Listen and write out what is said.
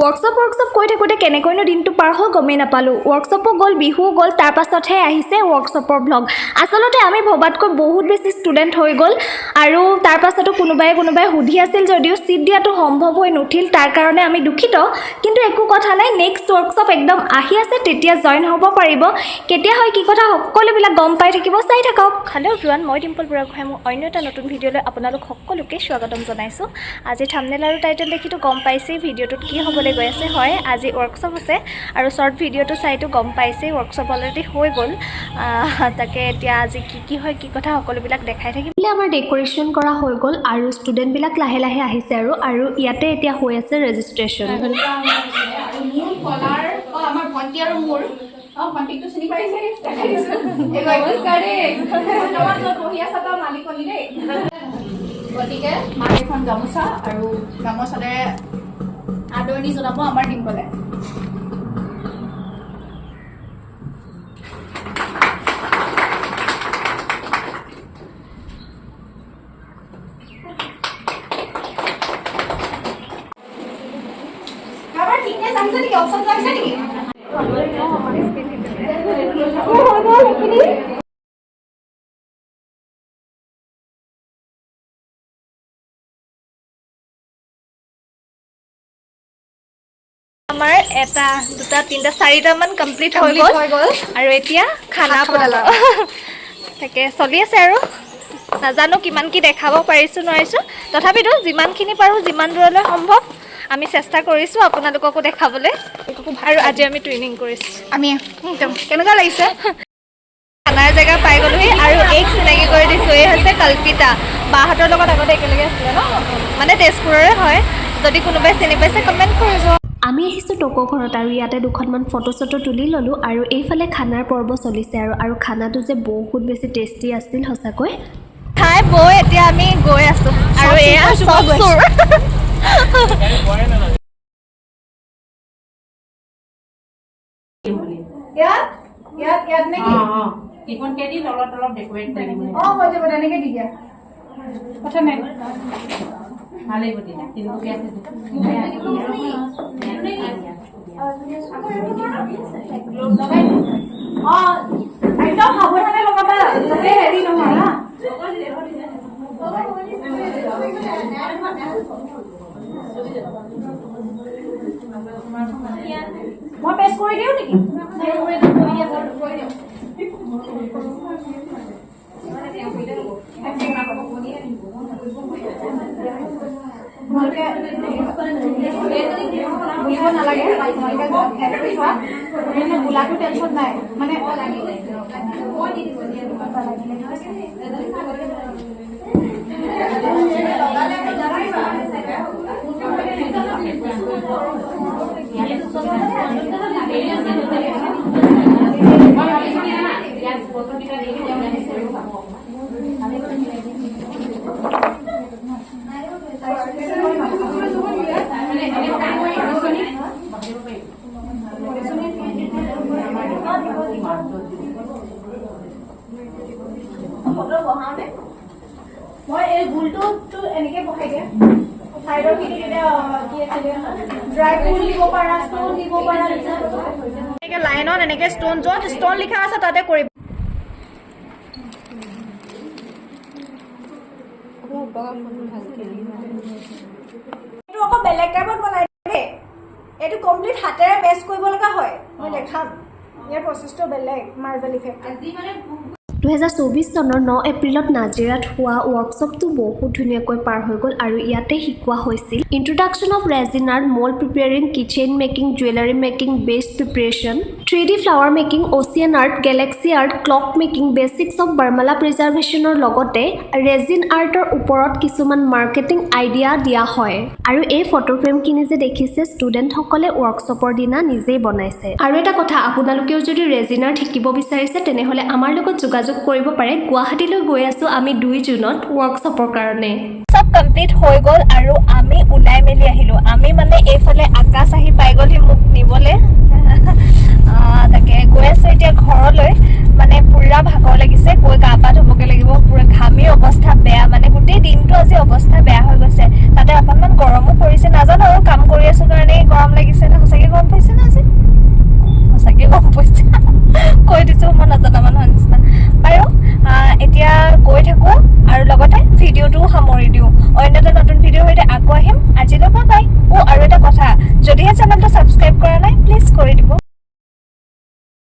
Workshop কৈ থাকোঁতে কেনেকৈনো দিনটো পাৰ হ'ল গমেই নাপালোঁ। वर्कशॉपো গ'ল, বিহু গ'ল, তাৰ পাছতহে আহিছে वर्कशॉপৰ ব্লগ। আচলতে আমি ভবাতকৈ বহুত বেছি ষ্টুডেণ্ট হৈ গ'ল আৰু তাৰ পাছতো কোনোবাই সুধি আছিল যদিও চিট দিয়াটো সম্ভৱ হৈ নুঠিল, তাৰ কাৰণে আমি দুখিত। কিন্তু একো কথা নাই, নেক্সট वर्कशॉप একদম আহি আছে, তেতিয়া জইন হ'ব পাৰিব। কেতিয়া হয় কি কথা সকলোবিলাক গম পাই থাকিব, চাই থাকক। হেল্ল' এভৰিৱান, মই ডিম্পল বুঢ়াগোহাঁই মোৰ অন্য এটা নতুন ভিডিঅ'লৈ আপোনালোক সকলোকে স্বাগতম জনাইছোঁ। আজি থাম্বনেইল আৰু টাইটেল দেখিতো গম পাইছেই ভিডিঅ'টোত কি হ'বলৈ গৈ আছে। হয়, আজি ৱৰ্কশ্বপ আছে আৰু শ্বৰ্ট ভিডিঅ'টো চাইতো গম পাইছেই ৱৰ্কশ্বপ অলৰেডি হৈ গ'ল। তাকে এতিয়া আজি কি হয় কি কথা সকলোবিলাক দেখাই থাকিম। আমাৰ ডেক'ৰেশ্যন কৰা হৈ গ'ল আৰু ষ্টুডেণ্টবিলাক লাহে লাহে আহিছে আৰু ইয়াতে এতিয়া হৈ আছে ৰেজিষ্ট্ৰেশ্যন। আমাৰ ভণ্টি আৰু মোৰ ভণ্টিকটো চিনি পাইছে গতিকে মাক এখন গামোচা আৰু গামোচাৰে আদৰণি জনাব আমাৰ ডিম্পলে। আমাৰ এটা দুটা তিনিটা চাৰিটামান কমপ্লিট হৈ গ'ল আৰু এতিয়া খানা বনালোঁ। তাকে চলি আছে আৰু নাজানো কিমান কি দেখাব পাৰিছোঁ নোৱাৰিছোঁ, তথাপিতো যিমানখিনি পাৰোঁ যিমান দূৰলৈ সম্ভৱ আমি চেষ্টা কৰিছোঁ আপোনালোককো দেখাবলৈ। আৰু আজি আমি ট্ৰেইনিং কৰিছোঁ। আমি কেনেকুৱা লাগিছে? খানাৰ জেগা পাই গ'লোহি আৰু এইক চিনাকি কৰি দিছোঁ। এই হৈছে কল্পিতা, বাহঁতৰ লগত আগতে একেলগে আছিলে ন, মানে তেজপুৰৰে হয়। যদি কোনোবাই চিনি পাইছে কমেণ্ট কৰিব। আমি আহিছোঁ টকো ঘৰত আৰু ইয়াতে দুখনমান ফটো চটো তুলি ল'লোঁ আৰু এইফালে খানাৰ পৰ্ব চলিছে আৰু খানাটো যে বহুত বেছি টেষ্টি আছিল সঁচাকৈ। খাই বৈ এতিয়া আমি গৈ আছোঁ আৰু এয়া চব চোৰ। কথা নাই ভালেই একদম সাৱধানে লগাবা যাতে হেৰি নহয় না। মই পেষ্ট কৰি দিওঁ নেকি? বুলিব নালাগে, গোলাটো টেনশ্যন নাই মানে মই এই গোলটো এনেকে বহাই দিয়ে চাইডৰ খিনি ড্ৰাই ফুল দিব পাৰা, ষ্টন দিব পাৰা, লাইনত এনেকে ষ্টন য'ত ষ্টন লিখা আছে তাতে কৰিব। এইটো আকৌ বেলেগ টাইপত বনাই দেই, এইটো কমপ্লিট হাতেৰে পেষ্ট কৰিব লগা হয়। মই দেখাম, ইয়াৰ প্ৰচেছটো বেলেগ, মাৰ্বেল ইফেক্ট। 2024 চনৰ 9 এপ্ৰিলত নাজিৰাত হোৱা ৱৰ্কশ্বপটো বহুত ধুনীয়াকৈ পাৰ হৈ গ'ল আৰু ইয়াতে শিকোৱা হৈছিল introduction of resin art, mould preparing, keychain making, jewellery making, best preparation, 3D flower making, ocean art, galaxy art, clock making, basics of varmala প্ৰিজাৰ্ভেশ্যনৰ লগতে ৰেজিন আৰ্টৰ ওপৰত কিছুমান মাৰ্কেটিং আইডিয়া দিয়া হয়। আৰু এই ফটো ফ্ৰেমখিনি যে দেখিছে ষ্টুডেণ্টসকলে ৱৰ্কশ্বপৰ দিনা নিজেই বনাইছে। আৰু এটা কথা, আপোনালোকেও যদি ৰেজিন আৰ্ট শিকিব বিচাৰিছে তেনেহ'লে আমাৰ লগত যোগাযোগ কৰিব পাৰে। গুৱাহাটীলৈ গৈ আছোঁ আমি 2 জুনত ৱৰ্কশ্বপৰ কাৰণে। চব কমপ্লিট হৈ গ'ল আৰু আমি ওলাই মেলি আহিলোঁ। আমি মানে এইফালে আকাশ আহি পাই গ'লহি মোক নিবলৈ। তাকে গৈ আছোঁ এতিয়া ঘৰলৈ। মানে পুৰা ভাগৰ লাগিছে, গৈ গা পা ধুবগৈ লাগিব। পুৰা ঘামি অৱস্থা বেয়া, মানে গোটেই দিনটো আজি অৱস্থা বেয়া হৈ গৈছে। তাতে অকণমান গৰমো পৰিছে, নাজানো আৰু কাম কৰি আছোঁ কাৰণেই গৰম লাগিছে। কৈ দিছো মই নাজানা মানুহৰ নিচিনা